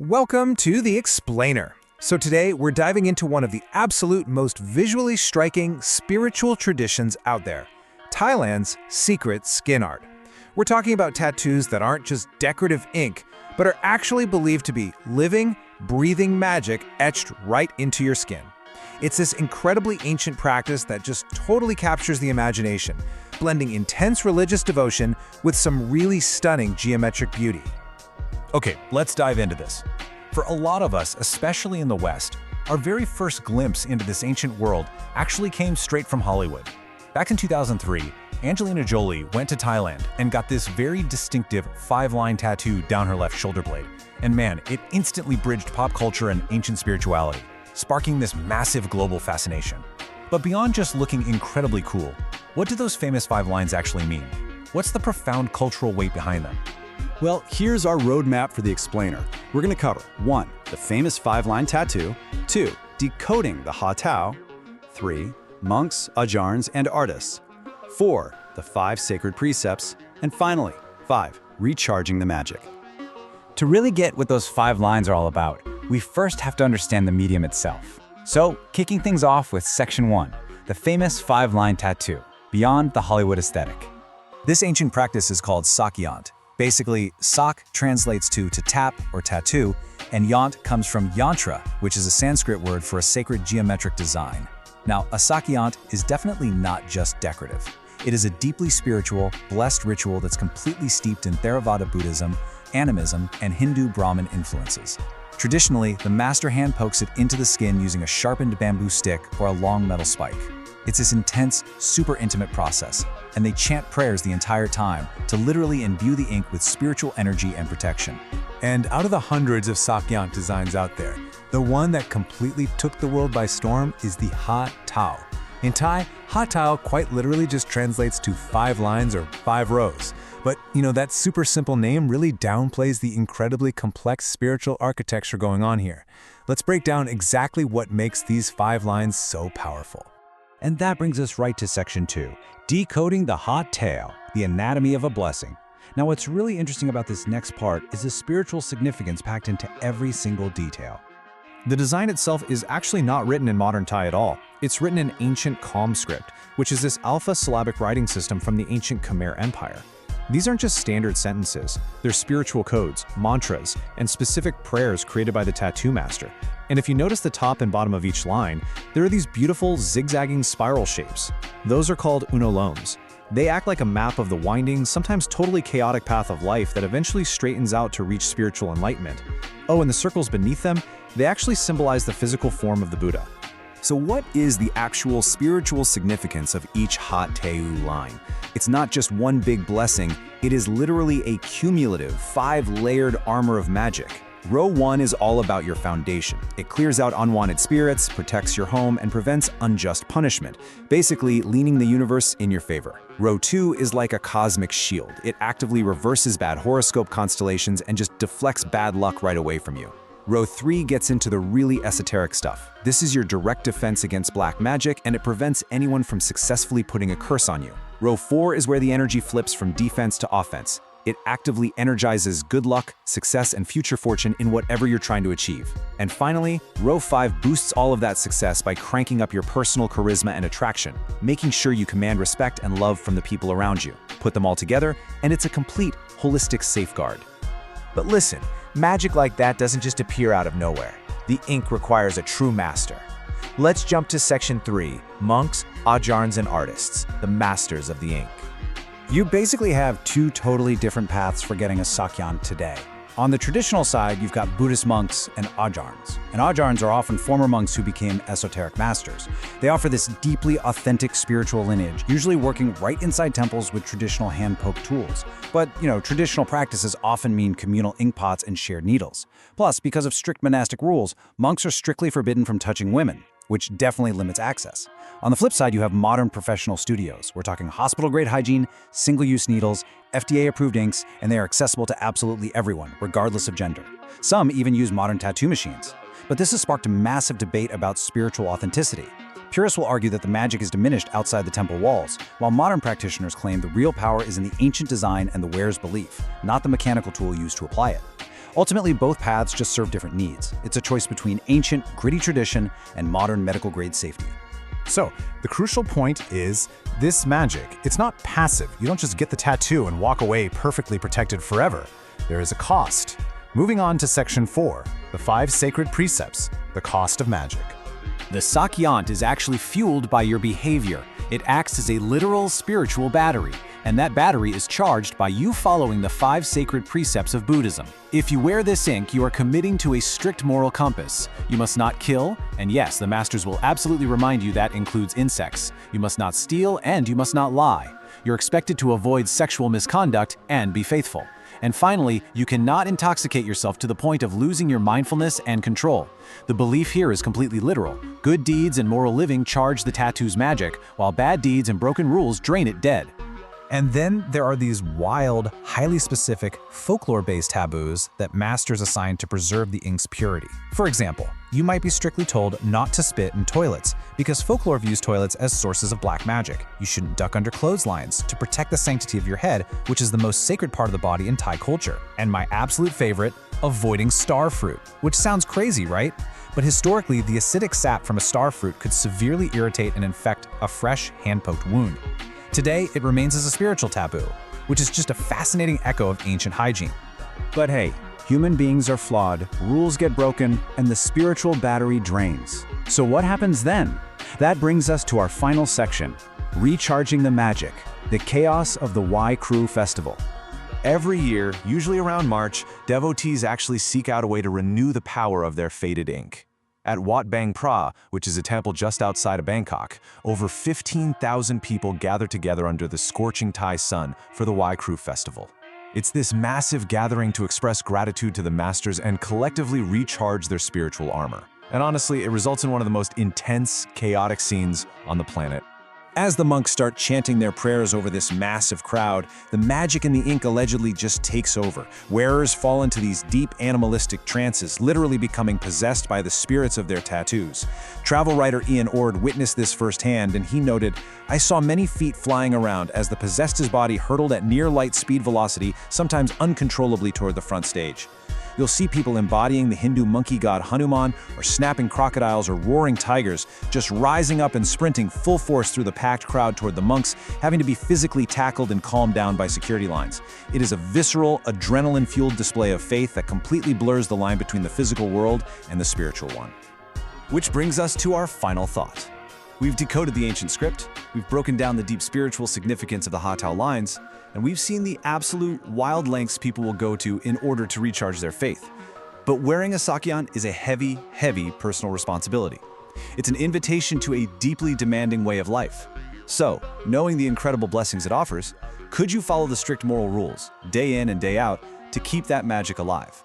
Welcome to The Explainer. So today we're diving into one of the absolute most visually striking spiritual traditions out there, Thailand's secret skin art. We're talking about tattoos that aren't just decorative ink, but are actually believed to be living, breathing magic etched right into your skin. It's this incredibly ancient practice that just totally captures the imagination, blending intense religious devotion with some really stunning geometric beauty. Okay, let's dive into this. For a lot of us, especially in the West, our very first glimpse into this ancient world actually came straight from Hollywood. Back in 2003, Angelina Jolie went to Thailand and got this very distinctive 5-line tattoo down her left shoulder blade. And man, it instantly bridged pop culture and ancient spirituality, sparking this massive global fascination. But beyond just looking incredibly cool, what do those famous 5 lines actually mean? What's the profound cultural weight behind them? Well, here's our roadmap for the explainer. We're going to cover 1. The famous 5-line tattoo, 2. Decoding the Hah Taew, 3. Monks, Ajarns, and artists, 4. The 5 sacred precepts, and finally, 5. Recharging the magic. To really get what those 5 lines are all about, we first have to understand the medium itself. So, kicking things off with Section 1, the famous 5-line tattoo, beyond the Hollywood aesthetic. This ancient practice is called Sak Yant. Basically, sak translates to tap or tattoo, and yant comes from yantra, which is a Sanskrit word for a sacred geometric design. Now, a sak yant is definitely not just decorative. It is a deeply spiritual, blessed ritual that's completely steeped in Theravada Buddhism, Animism, and Hindu-Brahman influences. Traditionally, the master hand pokes it into the skin using a sharpened bamboo stick or a long metal spike. It's this intense, super intimate process, and they chant prayers the entire time to literally imbue the ink with spiritual energy and protection. And out of the hundreds of Sak Yant designs out there, the one that completely took the world by storm is the Hah Taew. In Thai, Hah Taew quite literally just translates to 5 lines or 5 rows. But, that super simple name really downplays the incredibly complex spiritual architecture going on here. Let's break down exactly what makes these 5 lines so powerful. And that brings us right to Section 2, Decoding the Hah Taew, the anatomy of a blessing. Now, what's really interesting about this next part is the spiritual significance packed into every single detail. The design itself is actually not written in modern Thai at all. It's written in ancient Khom script, which is this alpha syllabic writing system from the ancient Khmer Empire. These aren't just standard sentences, they're spiritual codes, mantras, and specific prayers created by the tattoo master. And if you notice the top and bottom of each line, there are these beautiful zigzagging spiral shapes. Those are called unalomes. They act like a map of the winding, sometimes totally chaotic path of life that eventually straightens out to reach spiritual enlightenment. Oh, and the circles beneath them, they actually symbolize the physical form of the Buddha. So what is the actual spiritual significance of each Hah Taew line? It's not just one big blessing, it is literally a cumulative 5-layered armor of magic. Row 1 is all about your foundation. It clears out unwanted spirits, protects your home, and prevents unjust punishment, basically leaning the universe in your favor. Row 2 is like a cosmic shield. It actively reverses bad horoscope constellations and just deflects bad luck right away from you. Row 3 gets into the really esoteric stuff. This is your direct defense against black magic, and it prevents anyone from successfully putting a curse on you. Row 4 is where the energy flips from defense to offense. It actively energizes good luck, success, and future fortune in whatever you're trying to achieve. And finally, Row 5 boosts all of that success by cranking up your personal charisma and attraction, making sure you command respect and love from the people around you. Put them all together, and it's a complete, holistic safeguard. But listen, magic like that doesn't just appear out of nowhere. The ink requires a true master. Let's jump to Section 3, Monks, Ajarns, and Artists, the masters of the ink. You basically have 2 totally different paths for getting a Sak Yant today. On the traditional side, you've got Buddhist monks and Ajarns. And Ajarns are often former monks who became esoteric masters. They offer this deeply authentic spiritual lineage, usually working right inside temples with traditional hand-poke tools. But, traditional practices often mean communal ink pots and shared needles. Plus, because of strict monastic rules, monks are strictly forbidden from touching women, which definitely limits access. On the flip side, you have modern professional studios. We're talking hospital-grade hygiene, single-use needles, FDA-approved inks, and they are accessible to absolutely everyone, regardless of gender. Some even use modern tattoo machines. But this has sparked a massive debate about spiritual authenticity. Purists will argue that the magic is diminished outside the temple walls, while modern practitioners claim the real power is in the ancient design and the wearer's belief, not the mechanical tool used to apply it. Ultimately, both paths just serve different needs. It's a choice between ancient, gritty tradition and modern medical-grade safety. So, the crucial point is, this magic, it's not passive. You don't just get the tattoo and walk away perfectly protected forever. There is a cost. Moving on to Section 4, the 5 Sacred Precepts, the cost of magic. The Sak Yant is actually fueled by your behavior. It acts as a literal spiritual battery, and that battery is charged by you following the 5 sacred precepts of Buddhism. If you wear this ink, you are committing to a strict moral compass. You must not kill, and yes, the masters will absolutely remind you that includes insects. You must not steal, and you must not lie. You're expected to avoid sexual misconduct and be faithful. And finally, you cannot intoxicate yourself to the point of losing your mindfulness and control. The belief here is completely literal. Good deeds and moral living charge the tattoo's magic, while bad deeds and broken rules drain it dead. And then there are these wild, highly specific, folklore-based taboos that masters assign to preserve the ink's purity. For example, you might be strictly told not to spit in toilets because folklore views toilets as sources of black magic. You shouldn't duck under clotheslines to protect the sanctity of your head, which is the most sacred part of the body in Thai culture. And my absolute favorite, avoiding starfruit, which sounds crazy, right? But historically, the acidic sap from a starfruit could severely irritate and infect a fresh, hand-poked wound. Today, it remains as a spiritual taboo, which is just a fascinating echo of ancient hygiene. But hey, human beings are flawed, rules get broken, and the spiritual battery drains. So what happens then? That brings us to our final section, recharging the magic, the chaos of the Wai Kru festival. Every year, usually around March, devotees actually seek out a way to renew the power of their faded ink. At Wat Bang Phra, which is a temple just outside of Bangkok, over 15,000 people gather together under the scorching Thai sun for the Wai Kru festival. It's this massive gathering to express gratitude to the masters and collectively recharge their spiritual armor. And honestly, it results in one of the most intense, chaotic scenes on the planet. As the monks start chanting their prayers over this massive crowd, the magic in the ink allegedly just takes over. Wearers fall into these deep animalistic trances, literally becoming possessed by the spirits of their tattoos. Travel writer Ian Ord witnessed this firsthand, and he noted, "I saw many feet flying around as the possessed body hurtled at near light speed velocity, sometimes uncontrollably toward the front stage." You'll see people embodying the Hindu monkey god Hanuman, or snapping crocodiles or roaring tigers, just rising up and sprinting full force through the packed crowd toward the monks, having to be physically tackled and calmed down by security lines. It is a visceral, adrenaline-fueled display of faith that completely blurs the line between the physical world and the spiritual one. Which brings us to our final thought. We've decoded the ancient script, we've broken down the deep spiritual significance of the Hah Taew lines, and we've seen the absolute wild lengths people will go to in order to recharge their faith. But wearing a Sak Yant is a heavy, heavy personal responsibility. It's an invitation to a deeply demanding way of life. So, knowing the incredible blessings it offers, could you follow the strict moral rules, day in and day out, to keep that magic alive?